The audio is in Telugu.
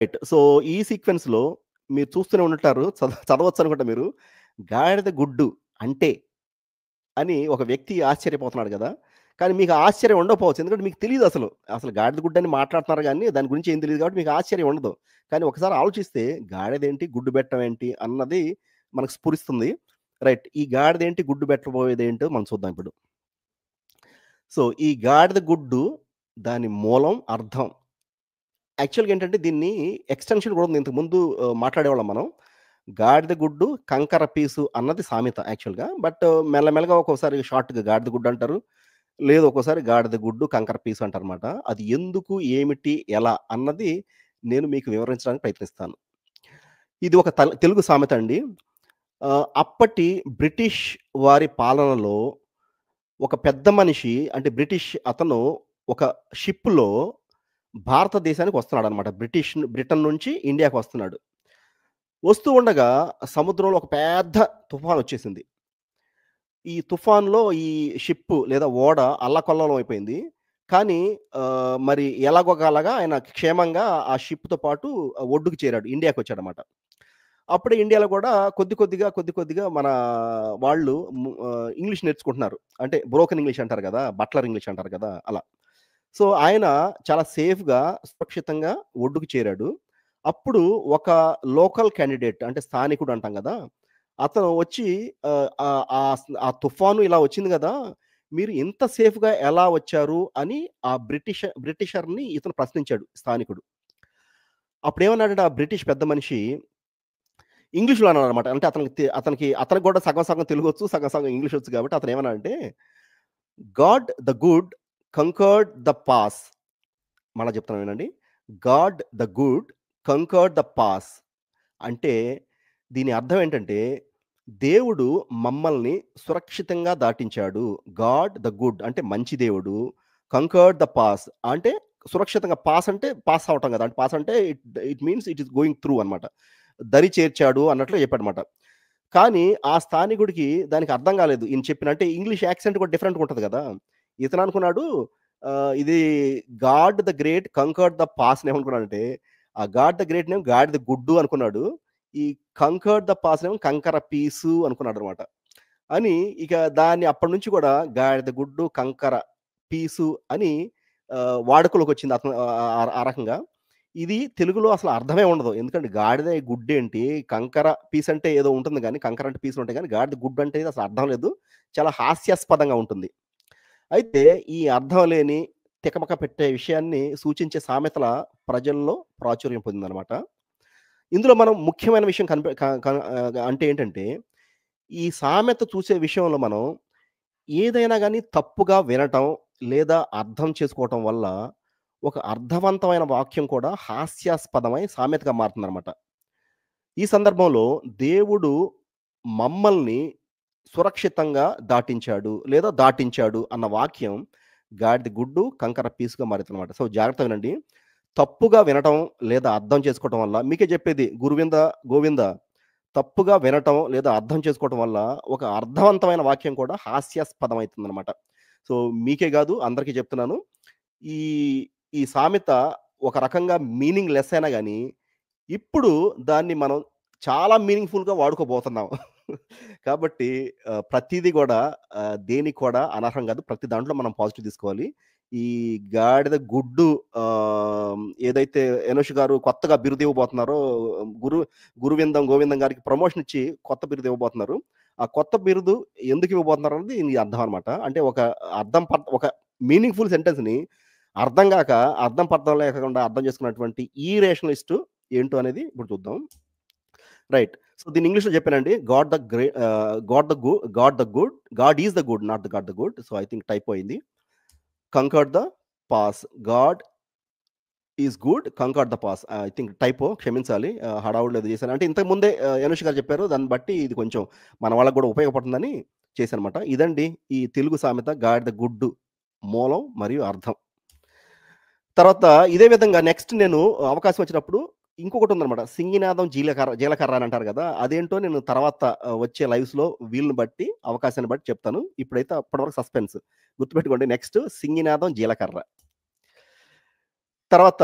రైట్. సో, ఈ సీక్వెన్స్‌లో మీరు చూస్తూనే ఉండుంటారు. చదవచ్చనుకుంటా మీరు. గాడిద గుడ్డు అంటే అని ఒక వ్యక్తి ఆశ్చర్యపోతున్నాడు గదా! కానీ మీకు ఆశ్చర్యం ఉండకపోవచ్చు. ఎందుకంటే మీకు తెలీదసలు. అసలు గాడిద గుడ్డని మాట్లాడుతున్నారు గానీ, దాని గురించి ఏం తెలీదు కాబట్టి మీకు ఆశ్చర్యం ఉండదు. కానీ ఒకసారి ఆలోచిస్తే గాడిదేంటి, గుడ్డు పెట్టడం ఏంటి అన్నది మనకు స్ఫురిస్తుంది. రైట్. ఈ గాడిదేంటి, గుడ్డు పెట్టబోయేదేంటో మనం చూద్దాం ఇప్పుడు. సో, ఈ గాడిద గుడ్డు దాని మూలం, అర్థం యాక్చువల్‌గా ఏంటంటే దీన్ని ఎక్స్‌టెన్షన్ గూడా ఉంది. ఇంతకుముందు మాట్లాడేవాళ్ళం మనం. గాడిద గుడ్డు, కంకర పీసు అన్నది సామెత యాక్చువల్‌గా. బట్ మెల్లమెల్లగా ఒక్కోసారి షార్ట్‌గా గాడిద గుడ్డు అంటారు. లేదు ఒక్కోసారి గాడిద గుడ్డు, కంకర పీసు అంటారనమాట. అది ఎందుకు, ఏమిటి, ఎలా అన్నది నేను మీకు వివరించడానికి ప్రయత్నిస్తాను. ఇది ఒక తెలుగు సామెత అండి. అప్పటి బ్రిటిష్ వారి పాలనలో ఒక పెద్ద మనిషి అంటే బ్రిటిష్ అతను ఒక షిప్‌లో భారతదేశానికి వస్తున్నాడనమాట. బ్రిటన్ నుంచి ఇండియాకి వస్తున్నాడు. వస్తూ ఉండగా సముద్రంలో ఒక పెద్ద తుఫానొచ్చేసింది. ఈ తుఫాన్‌లో ఈ షిప్పు లేదా ఓడ అల్లకల్లోలం అయిపోయింది. కానీ మరి ఎలాగోలాగా ఆయన క్షేమంగా ఆ షిప్‌తో పాటు ఒడ్డుకి చేరాడు. ఇండియాకొచ్చాడనమాట. అప్పుడే ఇండియాలో గూడా కొద్ది కొద్దిగా మన వాళ్ళు ఇంగ్లీష్ నేర్చుకుంటున్నారు. అంటే బ్రోకెన్ ఇంగ్లీష్ అంటారు గదా! బట్లర్ ఇంగ్లీష్ అంటారు గదా! అలా. సో, ఆయన చాలా సేఫ్‌గా, సురక్షితంగా ఒడ్డుకి చేరాడు. అప్పుడు ఒక లోకల్ క్యాండిడేట్ అంటే స్థానికుడు అంటాం గదా! అతను వచ్చి ఆ తుఫాను ఇలా వచ్చింది గదా! మీరు ఇంత సేఫ్‌గా ఎలా వచ్చారు అని ఆ బ్రిటిషర్‌ని ఇతను ప్రశ్నించాడు స్థానికుడు. అప్పుడేమన్నాడంటే ఆ బ్రిటిష్ పెద్ద మనిషి ఇంగ్లీష్‌లో అన్నాడనమాట. అంటే అతనికి గూడా సగం సగం తెలుగొచ్చు, సగం సగం ఇంగ్లీష్ ఒచ్చు కాబట్టి అతనేమన్నాడంటే, "God the good conquered the pass." మళ్ళా చెప్తున్నాను వినండి. God the good conquered the pass. అంటే దీని అర్థం ఏంటంటే, దేవుడు మమ్మల్ని సురక్షితంగా దాటించాడు. గాడ్ ద గుడ్ అంటే మంచి దేవుడు. కంకర్డ్ ద పాస్ అంటే సురక్షితంగా పాస్ అంటే పాస్ అవ్వటం కదా! అంటే పాస్ అంటే it means it is going through అనమాట. దరి చేర్చాడు అన్నట్లు చెప్పాడన్నమాట. కానీ ఆ స్థానికుడికి దానికి అర్థం కాలేదు. ఈయన చెప్పిన అంటే ఇంగ్లీష్ యాక్సెంట్ కూడా డిఫరెంట్‌గా ఉంటది కదా! ఇతను అనుకున్నాడు ఇది God the great conquered the pass అని ఏమనుకున్నాడంటే, ఆ గాడ్ ద గ్రేట్‌నేమో గాడిద గుడ్డు అనుకున్నాడు. ఈ కంకర్డ్ ద పాస్‌నేమో కంకర పీసు అనుకున్నాడనమాట. అని ఇక దాన్ని అప్పటినుంచి కూడా గాడిద గుడ్డు, కంకర పీసు అని వాడుకలోకొచ్చింది ఆ రకంగా. ఇది తెలుగులో అసలు అర్థమే ఉండదు. ఎందుకంటే గాడిద గుడ్డేంటి, కంకర పీస్ అంటే ఏదో ఉంటుంది గానీ, కంకర అంటే పీసులుంటాయి గానీ, గాడిద గుడ్డు అంటే అసలు అర్థం లేదు. చాలా హాస్యాస్పదంగా ఉంటుంది. అయితే ఈ అర్థం లేని, తికమక పెట్టే విషయాన్ని సూచించే సామెతల ప్రజల్లో ప్రాచుర్యం పొందిందనమాట. ఇందులో మనం ముఖ్యమైన విషయం కనిపె క క అంటే ఏంటంటే, ఈ సామెత చూసే విషయంలో మనం ఏదైనా గాని తప్పుగా వినటం, లేదా అర్థం చేసుకోవటం వల్ల, ఒక అర్థవంతమైన వాక్యం కూడా హాస్యాస్పదమై సామెతగా మారుతుందనమాట. ఈ సందర్భంలో దేవుడు మమ్మల్ని సురక్షితంగా దాటించాడు, లేదా దాటించాడు అన్న వాక్యం గాడిద గుడ్డు, కంకర పీసుగా మారుతుందనమాట. సో, జాగ్రత్తగా వినండి. తప్పుగా వినటం లేదా అర్థం చేసుకోవటం వల్ల మీకే చెప్పేది గురువింద, గోవింద తప్పుగా వినటం లేదా అర్థం చేసుకోవటం వల్ల ఒక అర్థవంతమైన వాక్యం కూడా హాస్యాస్పదమైతుందనమాట. సో, మీకే గాదు అందరికీ చెప్తున్నాను. ఈ, ఈ సామెత ఒక రకంగా మీనింగ్ లెస్ అయినా గాని, ఇప్పుడు దాన్ని మనం చాలా మీనింగ్‌ఫుల్‌గా వాడుకోబోతున్నాం. కాబట్టి ప్రతీది గూడా దేనికి కూడా అనర్హం గాదు. ప్రతి దాంట్లో మనం పాజిటివ్ తీసుకోవాలి. ఈ గాడిద గుడ్డు ఏదైతే 'ఎనోష్' గారు కొత్తగా బిరుదు ఇవ్వబోతున్నారో గురు గురువిందం, గోవిందం గారికి ప్రమోషన్ ఇచ్చి కొత్త బిరుదు ఇవ్వబోతున్నారు. ఆ కొత్త బిరుదు ఎందుకు ఇవ్వబోతున్నారు అన్నది దీని అర్థం అనమాట. అంటే ఒక మీనింగ్‌ఫుల్ సెంటెన్స్‌ని అర్థం గాక, అర్థం పర్థం లేకుండా అర్థం చేసుకున్నటువంటి ఈ రేషనలిస్టు ఏంటో అనేది ఇప్పుడు చూద్దాం. రైట్. సో, దీన్ని ఇంగ్లీష్‌లో చెప్పానండి. God is the good not the God the good. So, I think typo అయింది. Conquered the pass. God is good conquered the pass. I think typo క్షమించాలి. హడావుడిలో ఏదో చేశాను. అంటే ఇంతకు ముందే 'అనుష్' గారు చెప్పారు. దాన్ని బట్టి ఇది కొంచెం మన వాళ్ళకి గూడా ఉపయోగపడుతుందని చేశానన్నమాట. ఇదండి ఈ తెలుగు సామెత గాడిద గుడ్డు మూలం మరియు అర్థం. తర్వాత ఇదే విధంగా నెక్స్ట్ నేను అవకాశం వచ్చినప్పుడు ఇంకొకటుందనమాట. సింగినాదం జీలకర్ర అని అంటారు గదా! అదేంటో నేను తర్వాత వచ్చే లైవ్స్‌లో వీలుని బట్టి, అవకాశాన్ని బట్టి చెప్తాను. ఇప్పుడైతే అప్పటి వరకు సస్పెన్స్. గుర్తుపెట్టుకోండి నెక్స్ట్ సింగినాదం జీలకర్ర. తర్వాత